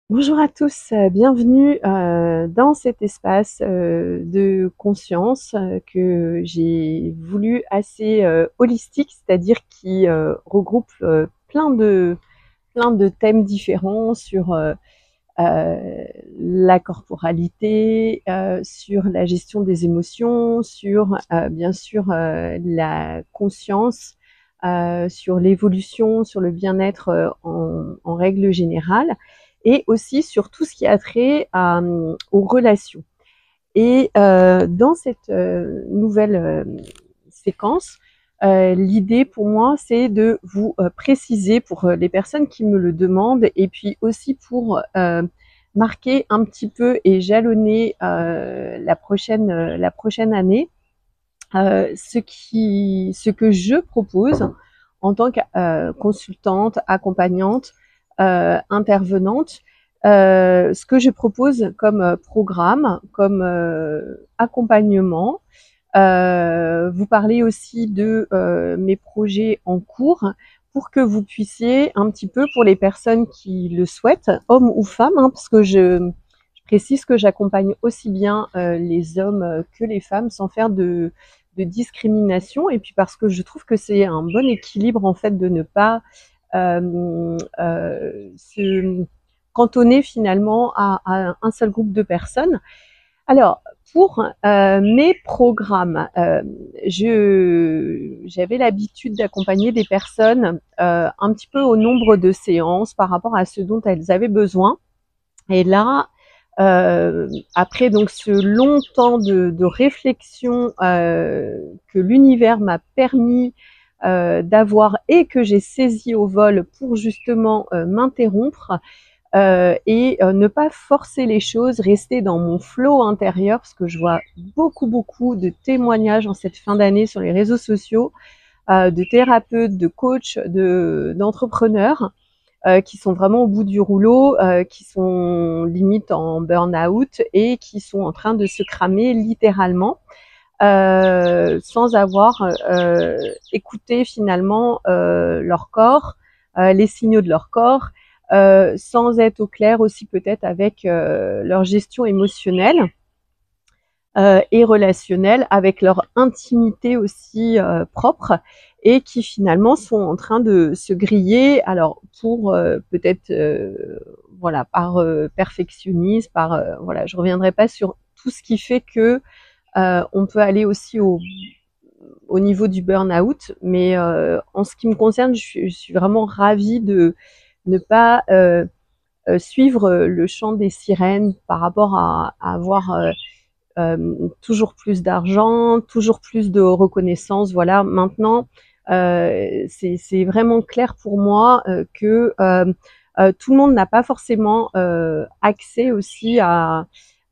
Bonjour à tous, bienvenue dans cet espace de conscience que j'ai voulu assez holistique, c'est-à-dire qui regroupe plein de thèmes différents sur la corporalité, sur la gestion des émotions, sur bien sûr la conscience, sur l'évolution, sur le bien-être en règle générale, et aussi sur tout ce qui a trait aux relations. Et dans cette nouvelle séquence, l'idée pour moi, c'est de vous préciser pour les personnes qui me le demandent, et puis aussi pour marquer un petit peu et jalonner la prochaine année, ce que je propose en tant que consultante, accompagnante, intervenante, ce que je propose comme programme, comme accompagnement. Vous parlez aussi de mes projets en cours pour que vous puissiez un petit peu, pour les personnes qui le souhaitent, hommes ou femmes, hein, parce que je précise que j'accompagne aussi bien les hommes que les femmes sans faire de discrimination, et puis parce que je trouve que c'est un bon équilibre en fait de ne pas se cantonner finalement à un seul groupe de personnes. Alors, pour mes programmes, j'avais l'habitude d'accompagner des personnes un petit peu au nombre de séances par rapport à ce dont elles avaient besoin. Et là, après donc ce long temps de réflexion que l'univers m'a permis d'avoir et que j'ai saisi au vol pour justement m'interrompre, et ne pas forcer les choses, rester dans mon flow intérieur, parce que je vois beaucoup de témoignages en cette fin d'année sur les réseaux sociaux, de thérapeutes, de coachs, d'entrepreneurs qui sont vraiment au bout du rouleau, qui sont limite en burn-out et qui sont en train de se cramer littéralement, sans avoir écouté finalement leur corps, les signaux de leur corps, sans être au clair aussi peut-être avec leur gestion émotionnelle et relationnelle, avec leur intimité aussi propre, et qui finalement sont en train de se griller. Alors pour peut-être voilà, par perfectionnisme, par voilà, je reviendrai pas sur tout ce qui fait que on peut aller aussi au niveau du burn-out, mais en ce qui me concerne, je suis vraiment ravie de ne pas suivre le chant des sirènes par rapport à avoir toujours plus d'argent, toujours plus de reconnaissance. Voilà, maintenant, c'est vraiment clair pour moi que tout le monde n'a pas forcément accès aussi à,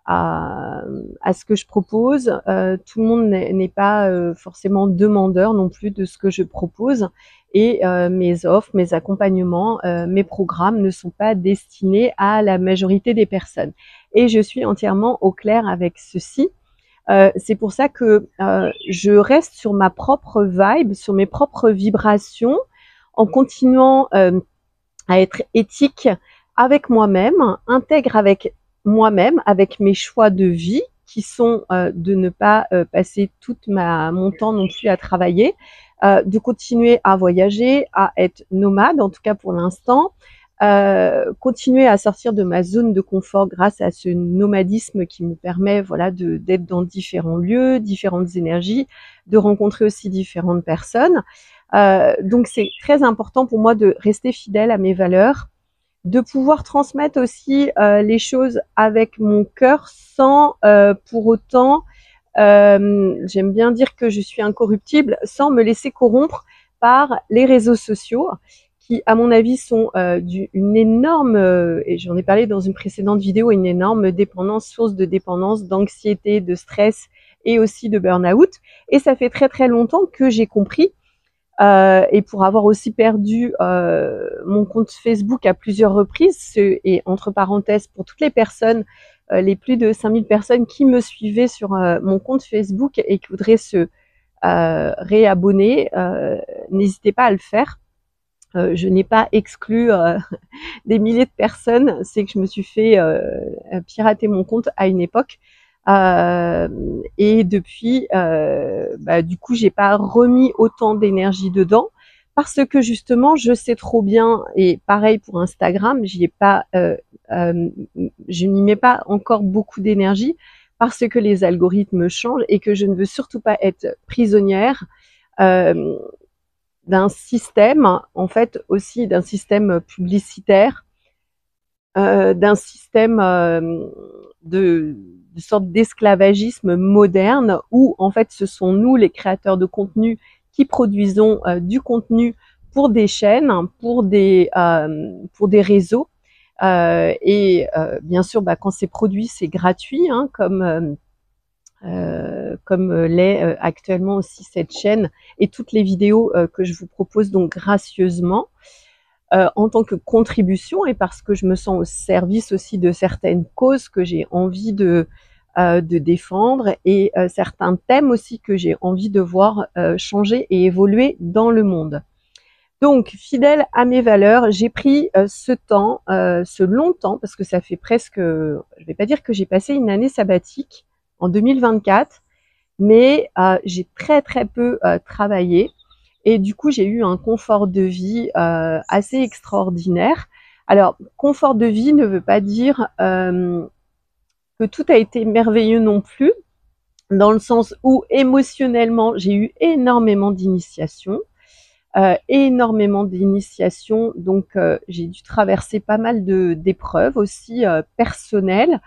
à ce que je propose. Tout le monde n'est pas forcément demandeur non plus de ce que je propose. Et mes offres, mes accompagnements, mes programmes ne sont pas destinés à la majorité des personnes. Et je suis entièrement au clair avec ceci. C'est pour ça que je reste sur ma propre vibe, sur mes propres vibrations, en continuant à être éthique avec moi-même, intègre avec moi-même, avec mes choix de vie, qui sont de ne pas passer mon temps non plus à travailler, de continuer à voyager, à être nomade, en tout cas pour l'instant, continuer à sortir de ma zone de confort grâce à ce nomadisme qui me permet, voilà, d'être dans différents lieux, différentes énergies, de rencontrer aussi différentes personnes. Donc c'est très important pour moi de rester fidèle à mes valeurs, de pouvoir transmettre aussi les choses avec mon cœur sans pour autant, j'aime bien dire que je suis incorruptible, sans me laisser corrompre par les réseaux sociaux qui, à mon avis, sont une énorme, et j'en ai parlé dans une précédente vidéo, une énorme dépendance, source de dépendance, d'anxiété, de stress et aussi de burn-out. Et ça fait très longtemps que j'ai compris, et pour avoir aussi perdu mon compte Facebook à plusieurs reprises, et entre parenthèses, pour toutes les personnes, les plus de 5000 personnes qui me suivaient sur mon compte Facebook et qui voudraient se réabonner, n'hésitez pas à le faire. je n'ai pas exclu des milliers de personnes, c'est que je me suis fait pirater mon compte à une époque. Et depuis, du coup, j'ai pas remis autant d'énergie dedans parce que justement, je sais trop bien, et pareil pour Instagram, je n'y mets pas encore beaucoup d'énergie parce que les algorithmes changent et que je ne veux surtout pas être prisonnière euh, d'un système, en fait aussi d'un système publicitaire, d'un système de sorte d'esclavagisme moderne où en fait ce sont nous les créateurs de contenu qui produisons du contenu pour des chaînes, pour des réseaux. Bien sûr, quand c'est produit, c'est gratuit, hein, comme l'est actuellement aussi cette chaîne et toutes les vidéos que je vous propose donc gracieusement en tant que contribution et parce que je me sens au service aussi de certaines causes que j'ai envie de défendre et certains thèmes aussi que j'ai envie de voir changer et évoluer dans le monde. Donc, fidèle à mes valeurs, j'ai pris ce long temps, parce que ça fait presque, je vais pas dire que j'ai passé une année sabbatique en 2024, mais j'ai très très peu travaillé et du coup j'ai eu un confort de vie assez extraordinaire. Alors, confort de vie ne veut pas dire que tout a été merveilleux non plus, dans le sens où émotionnellement j'ai eu énormément d'initiations. Donc j'ai dû traverser pas mal d'épreuves aussi personnelles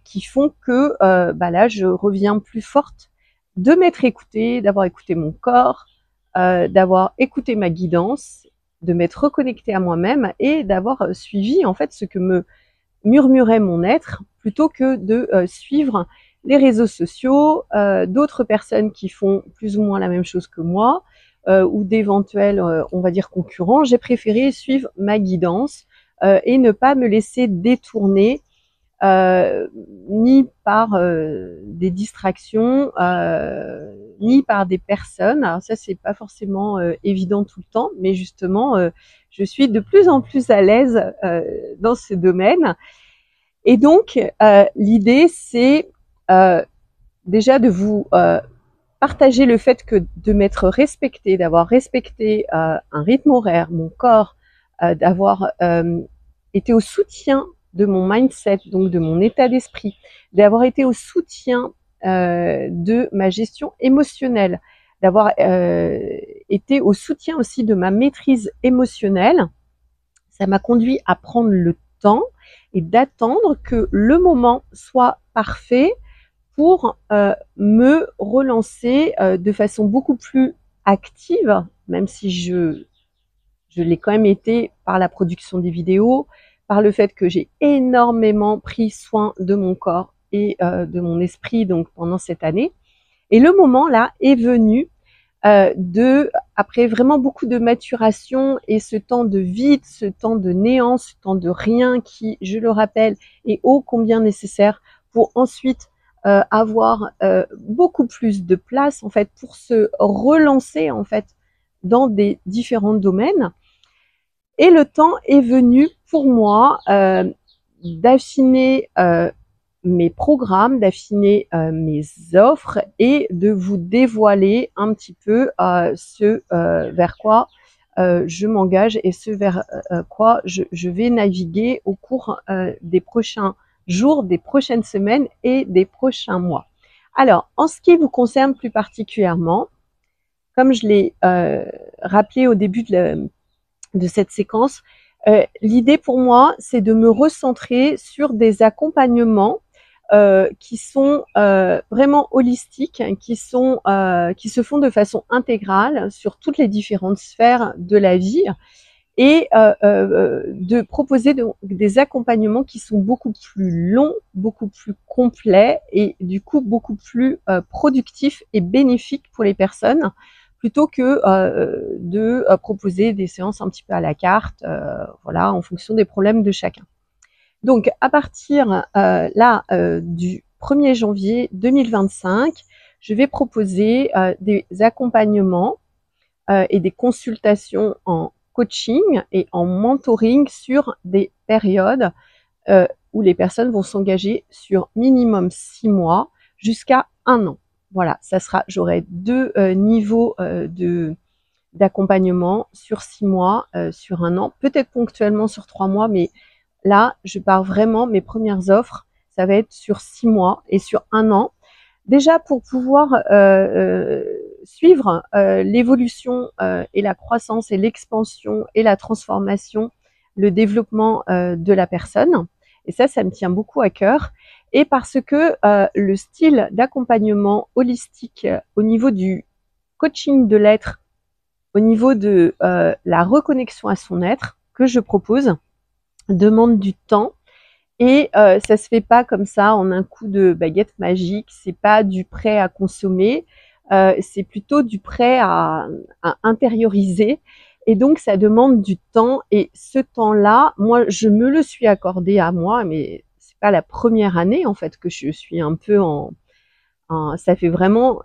qui font que là je reviens plus forte de m'être écoutée, d'avoir écouté mon corps, d'avoir écouté ma guidance, de m'être reconnectée à moi-même et d'avoir suivi en fait ce que me murmurait mon être plutôt que de suivre les réseaux sociaux, d'autres personnes qui font plus ou moins la même chose que moi, ou d'éventuels, on va dire, concurrents. J'ai préféré suivre ma guidance et ne pas me laisser détourner ni par des distractions, ni par des personnes. Alors ça, c'est pas forcément évident tout le temps, mais justement, je suis de plus en plus à l'aise dans ce domaine. Et donc, l'idée, c'est déjà de vous partager le fait que de m'être respectée, d'avoir respecté un rythme horaire, mon corps, d'avoir été au soutien de mon mindset, donc de mon état d'esprit, d'avoir été au soutien de ma gestion émotionnelle, d'avoir été au soutien aussi de ma maîtrise émotionnelle. Ça m'a conduit à prendre le temps et d'attendre que le moment soit parfait pour me relancer de façon beaucoup plus active, même si je l'ai quand même été par la production des vidéos, par le fait que j'ai énormément pris soin de mon corps et de mon esprit donc pendant cette année. Et le moment là est venu après vraiment beaucoup de maturation et ce temps de vide, ce temps de néant, ce temps de rien qui, je le rappelle, est ô combien nécessaire pour ensuite avoir beaucoup plus de place en fait pour se relancer en fait dans des différents domaines. Et le temps est venu pour moi d'affiner mes programmes, d'affiner mes offres et de vous dévoiler un petit peu ce vers quoi je m'engage et ce vers quoi je vais naviguer au cours des prochains jours, des prochaines semaines et des prochains mois. Alors, en ce qui vous concerne plus particulièrement, comme je l'ai rappelé au début de cette séquence, l'idée pour moi, c'est de me recentrer sur des accompagnements qui sont vraiment holistiques, qui se font de façon intégrale sur toutes les différentes sphères de la vie et de proposer des accompagnements qui sont beaucoup plus longs, beaucoup plus complets et du coup beaucoup plus productifs et bénéfiques pour les personnes plutôt que de proposer des séances un petit peu à la carte, voilà, en fonction des problèmes de chacun. Donc, à partir du 1er janvier 2025, je vais proposer des accompagnements et des consultations en coaching et en mentoring sur des périodes où les personnes vont s'engager sur minimum 6 mois jusqu'à 1 an. Voilà, j'aurai 2 niveaux d'accompagnement sur 6 mois, sur 1 an, peut-être ponctuellement sur 3 mois, mais là, je pars vraiment, mes premières offres, ça va être sur 6 mois et sur 1 an. Déjà pour pouvoir suivre l'évolution et la croissance et l'expansion et la transformation, le développement de la personne. Et ça me tient beaucoup à cœur. Et parce que le style d'accompagnement holistique au niveau du coaching de l'être, au niveau de la reconnexion à son être que je propose, demande du temps. Et ça se fait pas comme ça en un coup de baguette magique. C'est pas du prêt à consommer, c'est plutôt du prêt à intérioriser. Et donc ça demande du temps. Et ce temps-là, moi, je me le suis accordé à moi, mais c'est pas la première année en fait que je suis un peu ça fait vraiment,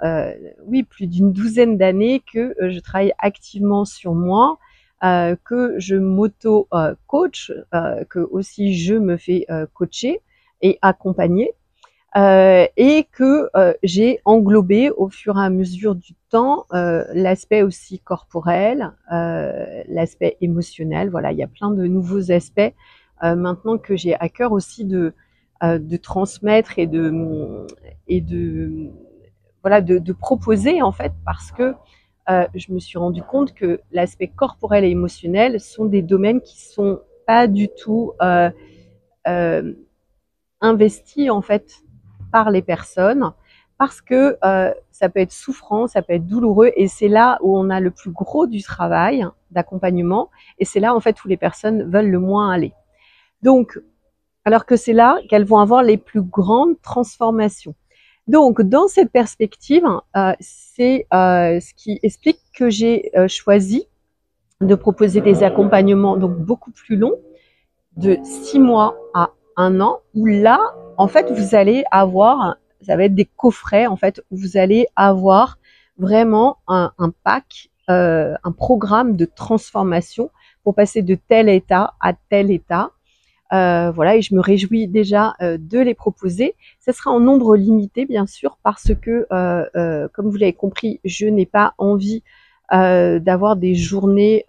oui, plus d'une douzaine d'années que je travaille activement sur moi. Que je m'auto-coach, que aussi je me fais coacher et accompagner, et que j'ai englobé au fur et à mesure du temps l'aspect aussi corporel, l'aspect émotionnel. Voilà, il y a plein de nouveaux aspects maintenant que j'ai à cœur aussi de transmettre et de voilà de proposer en fait, parce que je me suis rendu compte que l'aspect corporel et émotionnel sont des domaines qui sont pas du tout investis en fait par les personnes, parce que ça peut être souffrant, ça peut être douloureux, et c'est là où on a le plus gros du travail d'accompagnement, et c'est là en fait où les personnes veulent le moins aller. Donc, alors que c'est là qu'elles vont avoir les plus grandes transformations. Donc, dans cette perspective, c'est ce qui explique que j'ai choisi de proposer des accompagnements donc beaucoup plus longs, de 6 mois à 1 an, où là, en fait, vous allez avoir, ça va être des coffrets, en fait, où vous allez avoir vraiment un pack, un programme de transformation pour passer de tel état à tel état. Voilà, et je me réjouis déjà de les proposer. Ce sera en nombre limité, bien sûr, parce que, comme vous l'avez compris, je n'ai pas envie d'avoir des journées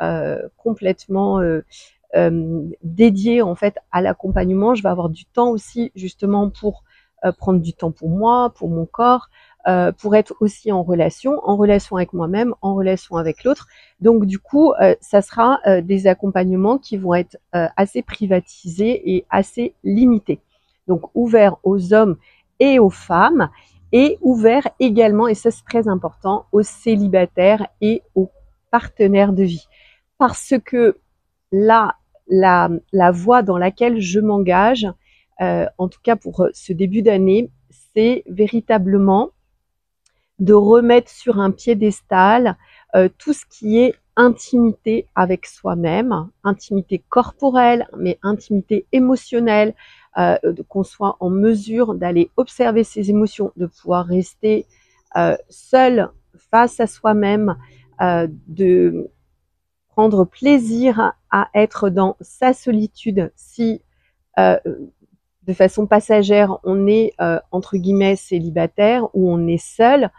complètement dédiées en fait à l'accompagnement. Je vais avoir du temps aussi justement pour prendre du temps pour moi, pour mon corps, pour être aussi en relation avec moi-même, en relation avec l'autre. Donc du coup, ça sera des accompagnements qui vont être assez privatisés et assez limités. Donc ouverts aux hommes et aux femmes, et ouverts également, et ça c'est très important, aux célibataires et aux partenaires de vie. Parce que là, la voie dans laquelle je m'engage, en tout cas pour ce début d'année, c'est véritablement de remettre sur un piédestal tout ce qui est intimité avec soi-même, intimité corporelle, mais intimité émotionnelle, qu'on soit en mesure d'aller observer ses émotions, de pouvoir rester seul face à soi-même, de prendre plaisir à être dans sa solitude si de façon passagère on est entre guillemets célibataire ou on est seul.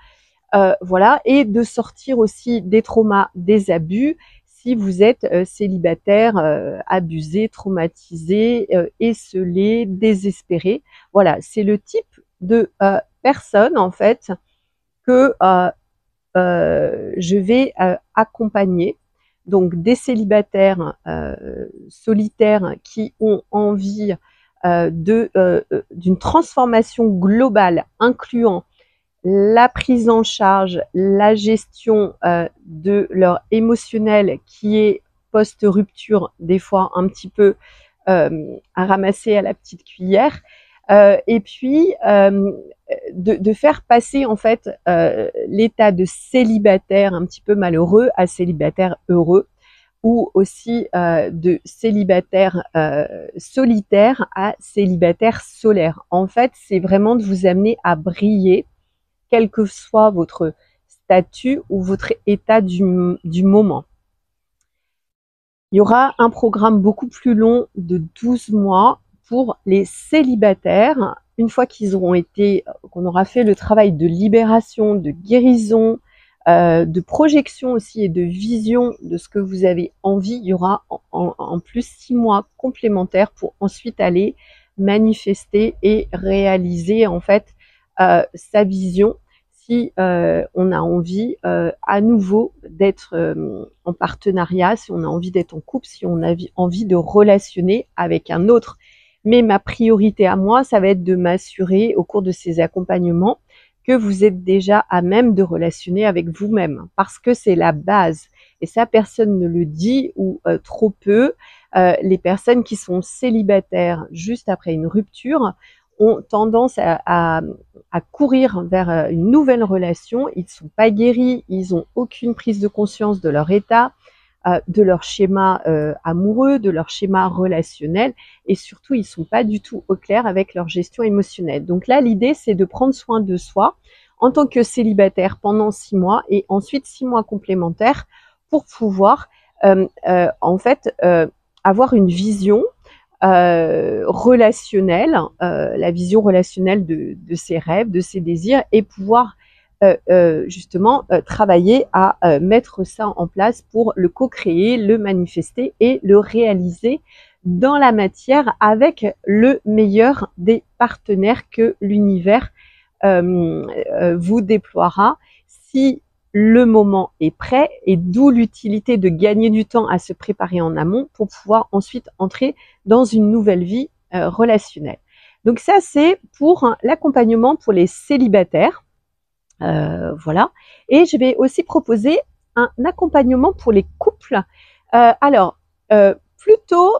Voilà, et de sortir aussi des traumas, des abus, si vous êtes célibataire, abusé, traumatisé, esseulé, désespéré. Voilà, c'est le type de personne en fait que je vais accompagner. Donc des célibataires solitaires qui ont envie d'une transformation globale incluant la prise en charge, la gestion de leur émotionnel qui est post-rupture, des fois un petit peu à ramasser à la petite cuillère, et puis de faire passer en fait l'état de célibataire un petit peu malheureux à célibataire heureux, ou aussi de célibataire solitaire à célibataire solaire. En fait, c'est vraiment de vous amener à briller, quel que soit votre statut ou votre état du moment. Il y aura un programme beaucoup plus long de 12 mois pour les célibataires, une fois qu'on aura fait le travail de libération, de guérison, de projection aussi et de vision de ce que vous avez envie. Il y aura en plus 6 mois complémentaires pour ensuite aller manifester et réaliser en fait sa vision si on a envie à nouveau d'être en partenariat, si on a envie d'être en couple, si on a envie de relationner avec un autre. Mais ma priorité à moi, ça va être de m'assurer au cours de ces accompagnements que vous êtes déjà à même de relationner avec vous-même, parce que c'est la base. Et ça, personne ne le dit ou trop peu. Les personnes qui sont célibataires juste après une rupture ont tendance à courir vers une nouvelle relation. Ils ne sont pas guéris, ils n'ont aucune prise de conscience de leur état, de leur schéma amoureux, de leur schéma relationnel, et surtout ils ne sont pas du tout au clair avec leur gestion émotionnelle. Donc là, l'idée, c'est de prendre soin de soi en tant que célibataire pendant 6 mois et ensuite 6 mois complémentaires pour pouvoir en fait avoir une vision relationnelle, la vision relationnelle de ses rêves, de ses désirs, et pouvoir justement travailler à mettre ça en place pour le co-créer, le manifester et le réaliser dans la matière avec le meilleur des partenaires que l'univers vous déploiera si le moment est prêt, et d'où l'utilité de gagner du temps à se préparer en amont pour pouvoir ensuite entrer dans une nouvelle vie relationnelle. Donc ça, c'est pour l'accompagnement pour les célibataires. Voilà. Et je vais aussi proposer un accompagnement pour les couples. Plutôt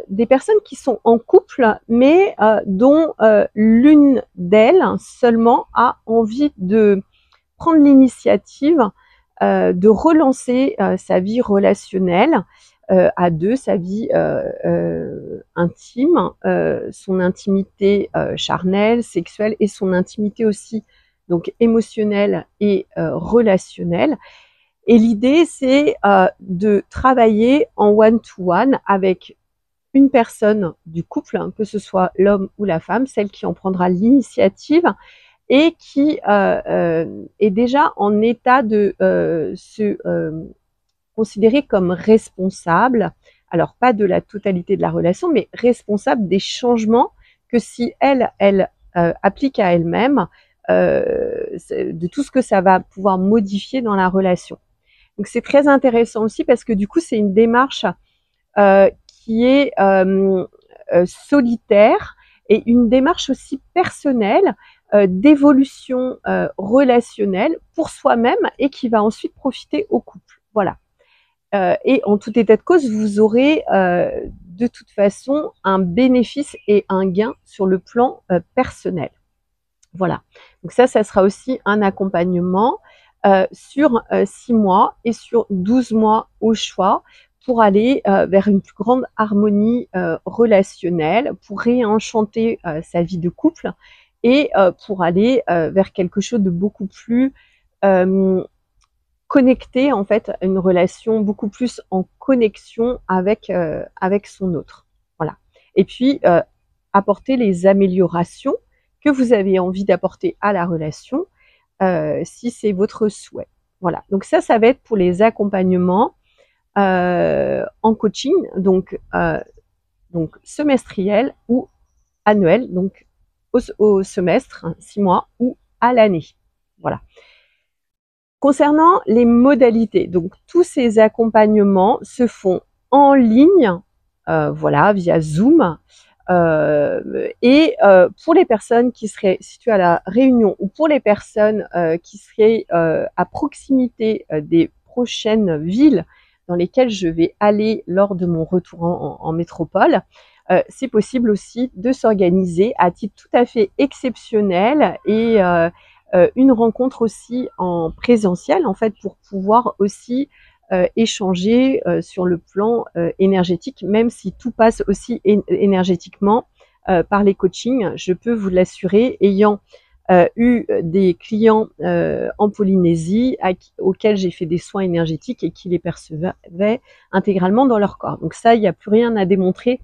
des personnes qui sont en couple, mais dont l'une d'elles seulement a envie de prendre l'initiative de relancer sa vie relationnelle à deux, sa vie intime, son intimité charnelle, sexuelle, et son intimité aussi donc émotionnelle et relationnelle. Et l'idée, c'est de travailler en one-to-one avec une personne du couple, hein, que ce soit l'homme ou la femme, celle qui en prendra l'initiative et qui est déjà en état de se considérer comme responsable, alors pas de la totalité de la relation, mais responsable des changements que si elle applique à elle-même, de tout ce que ça va pouvoir modifier dans la relation. Donc c'est très intéressant aussi parce que du coup c'est une démarche qui est solitaire et une démarche aussi personnelle d'évolution relationnelle pour soi-même et qui va ensuite profiter au couple. Voilà. Et en tout état de cause, vous aurez de toute façon un bénéfice et un gain sur le plan personnel. Voilà. Donc ça sera aussi un accompagnement sur 6 mois et sur 12 mois au choix pour aller vers une plus grande harmonie relationnelle, pour réenchanter sa vie de couple et pour aller vers quelque chose de beaucoup plus connecté, en fait, une relation beaucoup plus en connexion avec son autre. Voilà. Et puis apporter les améliorations que vous avez envie d'apporter à la relation si c'est votre souhait. Voilà. Donc ça va être pour les accompagnements en coaching, donc semestriel ou annuel, donc au semestre, 6 mois, ou à l'année. Voilà. Concernant les modalités, donc tous ces accompagnements se font en ligne, voilà, via Zoom. Pour les personnes qui seraient situées à La Réunion ou pour les personnes qui seraient à proximité des prochaines villes dans lesquelles je vais aller lors de mon retour en métropole, c'est possible aussi de s'organiser à titre tout à fait exceptionnel et une rencontre aussi en présentiel, en fait, pour pouvoir aussi échanger sur le plan énergétique, même si tout passe aussi énergétiquement par les coachings, je peux vous l'assurer, ayant eu des clients en Polynésie auxquels j'ai fait des soins énergétiques et qui les percevaient intégralement dans leur corps. Donc ça, il n'y a plus rien à démontrer.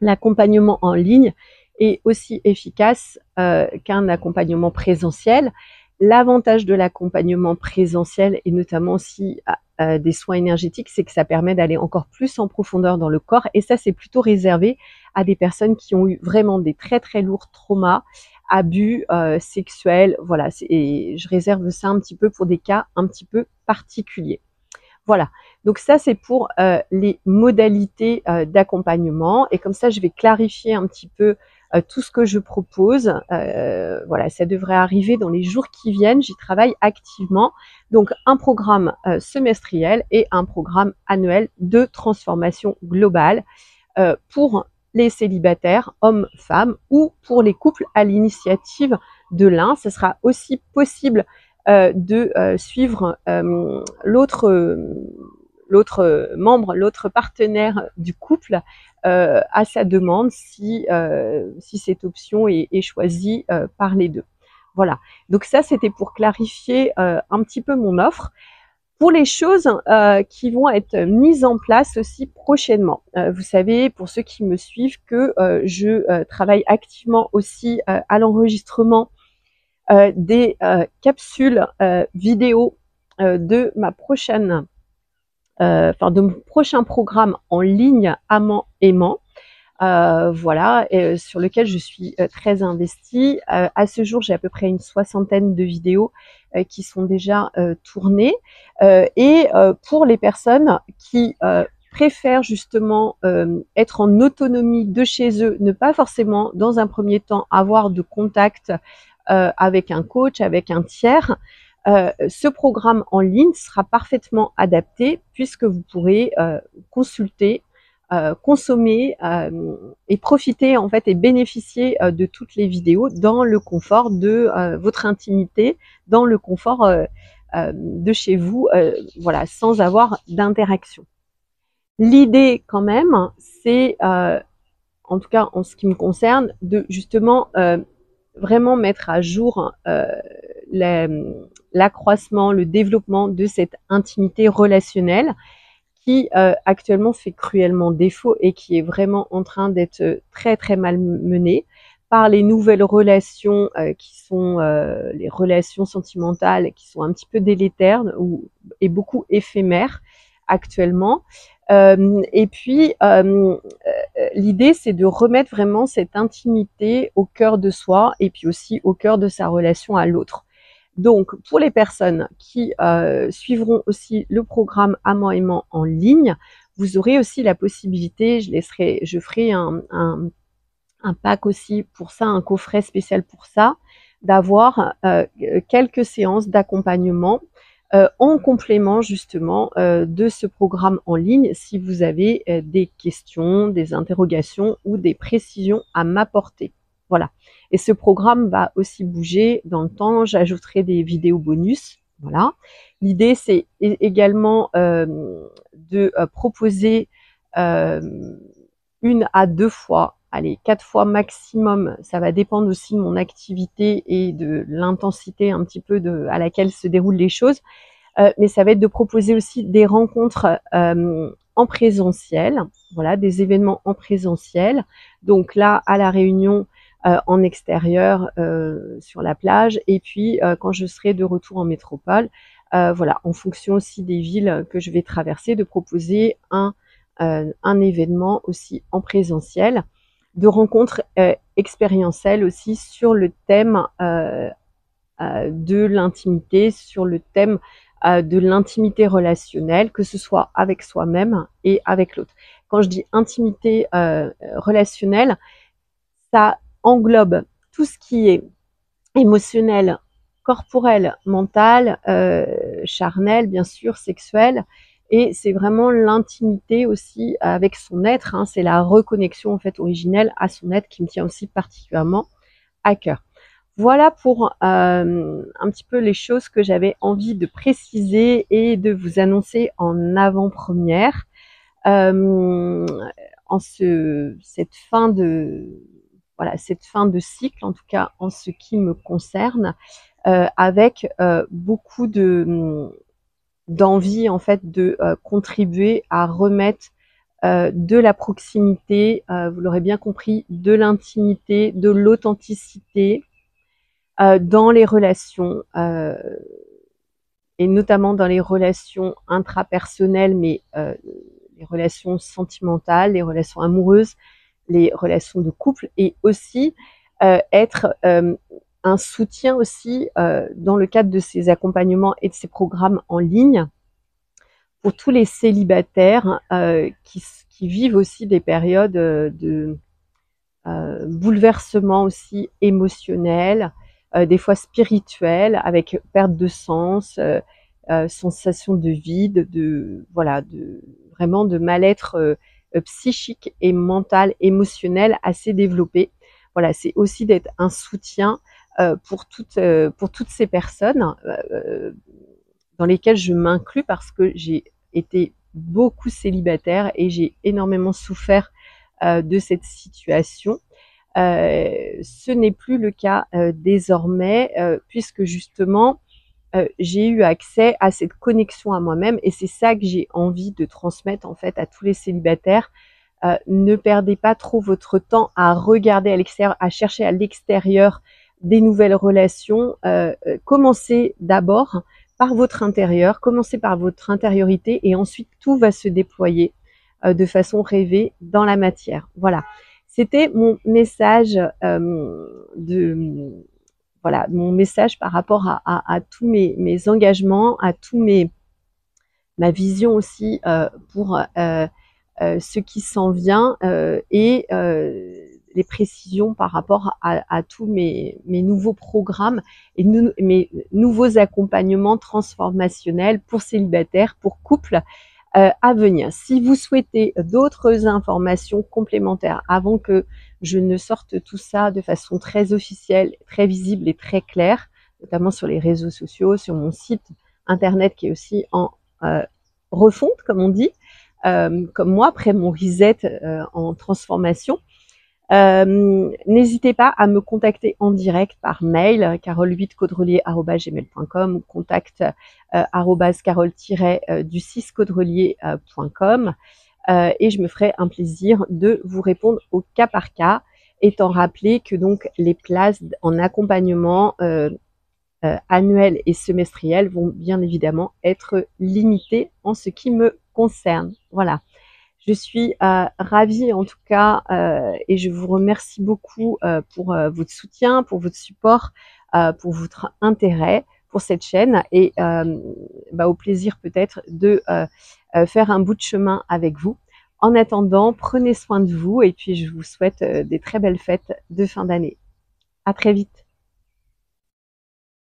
L'accompagnement en ligne est aussi efficace qu'un accompagnement présentiel. L'avantage de l'accompagnement présentiel et notamment aussi des soins énergétiques, c'est que ça permet d'aller encore plus en profondeur dans le corps, et ça c'est plutôt réservé à des personnes qui ont eu vraiment des très très lourds traumas, abus sexuels, voilà, et je réserve ça un petit peu pour des cas un petit peu particuliers. Voilà, donc ça c'est pour les modalités d'accompagnement, et comme ça je vais clarifier un petit peu tout ce que je propose. Voilà, ça devrait arriver dans les jours qui viennent, j'y travaille activement. Donc un programme semestriel et un programme annuel de transformation globale pour les célibataires, hommes, femmes, ou pour les couples à l'initiative de l'un. Ce sera aussi possible de suivre l'autre membre, l'autre partenaire du couple à sa demande si cette option est choisie par les deux. Voilà, donc ça c'était pour clarifier un petit peu mon offre. Pour les choses qui vont être mises en place aussi prochainement. Vous savez, pour ceux qui me suivent, que je travaille activement aussi à l'enregistrement des capsules vidéo de ma prochaine, de mon prochain programme en ligne Amant Aimant. Voilà, sur lequel je suis très investie. À ce jour, j'ai à peu près une 60aine de vidéos qui sont déjà tournées. Et pour les personnes qui préfèrent justement être en autonomie de chez eux, ne pas forcément dans un premier temps avoir de contact avec un coach, avec un tiers, ce programme en ligne sera parfaitement adapté, puisque vous pourrez consulter, consommer et profiter en fait et bénéficier de toutes les vidéos dans le confort de votre intimité, dans le confort de chez vous, voilà, sans avoir d'interaction. L'idée quand même, c'est, en tout cas en ce qui me concerne, de justement vraiment mettre à jour l'accroissement, le développement de cette intimité relationnelle qui actuellement fait cruellement défaut et qui est vraiment en train d'être très très mal menée par les nouvelles relations qui sont les relations sentimentales, qui sont un petit peu délétères et beaucoup éphémères actuellement. Et puis l'idée, c'est de remettre vraiment cette intimité au cœur de soi et puis aussi au cœur de sa relation à l'autre. Donc, pour les personnes qui suivront aussi le programme Amant Aimant en ligne, vous aurez aussi la possibilité, je ferai un pack aussi pour ça, un coffret spécial pour ça, d'avoir quelques séances d'accompagnement en complément justement de ce programme en ligne, si vous avez des questions, des interrogations ou des précisions à m'apporter. Voilà. Et ce programme va aussi bouger dans le temps. J'ajouterai des vidéos bonus. Voilà. L'idée, c'est également de proposer 1 à 2 fois, allez, 4 fois maximum. Ça va dépendre aussi de mon activité et de l'intensité un petit peu à laquelle se déroulent les choses. Mais ça va être de proposer aussi des rencontres en présentiel, voilà, des événements en présentiel. Donc là, à La Réunion, en extérieur, sur la plage, et puis quand je serai de retour en métropole, voilà, en fonction aussi des villes que je vais traverser, de proposer un événement aussi en présentiel, de rencontres expérientielles aussi sur le thème de l'intimité, sur le thème de l'intimité relationnelle, que ce soit avec soi-même et avec l'autre. Quand je dis intimité relationnelle, ça englobe tout ce qui est émotionnel, corporel, mental, charnel, bien sûr, sexuel. Et c'est vraiment l'intimité aussi avec son être, hein, c'est la reconnexion en fait originelle à son être qui me tient aussi particulièrement à cœur. Voilà pour un petit peu les choses que j'avais envie de préciser et de vous annoncer en avant-première en cette fin voilà, cette fin de cycle, en tout cas en ce qui me concerne, avec beaucoup d'envie en fait de contribuer à remettre de la proximité, vous l'aurez bien compris, de l'intimité, de l'authenticité dans les relations, et notamment dans les relations intrapersonnelles, mais les relations sentimentales, les relations amoureuses, les relations de couple, et aussi être un soutien aussi dans le cadre de ces accompagnements et de ces programmes en ligne pour tous les célibataires qui vivent aussi des périodes de bouleversement aussi émotionnel, des fois spirituel, avec perte de sens, sensation de vide, voilà, vraiment de mal-être psychique et mental, émotionnel assez développé. Voilà, c'est aussi d'être un soutien pour toutes ces personnes dans lesquelles je m'inclus, parce que j'ai été beaucoup célibataire et j'ai énormément souffert de cette situation. Ce n'est plus le cas désormais, puisque justement j'ai eu accès à cette connexion à moi-même, et c'est ça que j'ai envie de transmettre en fait à tous les célibataires. Ne perdez pas trop votre temps à regarder à l'extérieur, à chercher à l'extérieur des nouvelles relations. Commencez d'abord par votre intérieur, commencez par votre intériorité, et ensuite tout va se déployer de façon rêvée dans la matière. Voilà, c'était mon message voilà, mon message par rapport à tous mes engagements, à ma vision aussi pour ce qui s'en vient, et les précisions par rapport à tous mes nouveaux programmes et mes nouveaux accompagnements transformationnels pour célibataires, pour couples à venir. Si vous souhaitez d'autres informations complémentaires avant que je ne sorte tout ça de façon très officielle, très visible et très claire, notamment sur les réseaux sociaux, sur mon site internet qui est aussi en refonte, comme on dit, comme moi, après mon reset en transformation. N'hésitez pas à me contacter en direct par mail, carole8caudrelier@gmail.com ou contact carole-du6caudrelier.com, et je me ferai un plaisir de vous répondre au cas par cas, étant rappelé que donc les places en accompagnement annuel et semestriel vont bien évidemment être limitées en ce qui me concerne. Voilà. Je suis ravie en tout cas et je vous remercie beaucoup pour votre soutien, pour votre support, pour votre intérêt pour cette chaîne, et au plaisir peut-être de faire un bout de chemin avec vous. En attendant, prenez soin de vous, et puis je vous souhaite des très belles fêtes de fin d'année. À très vite.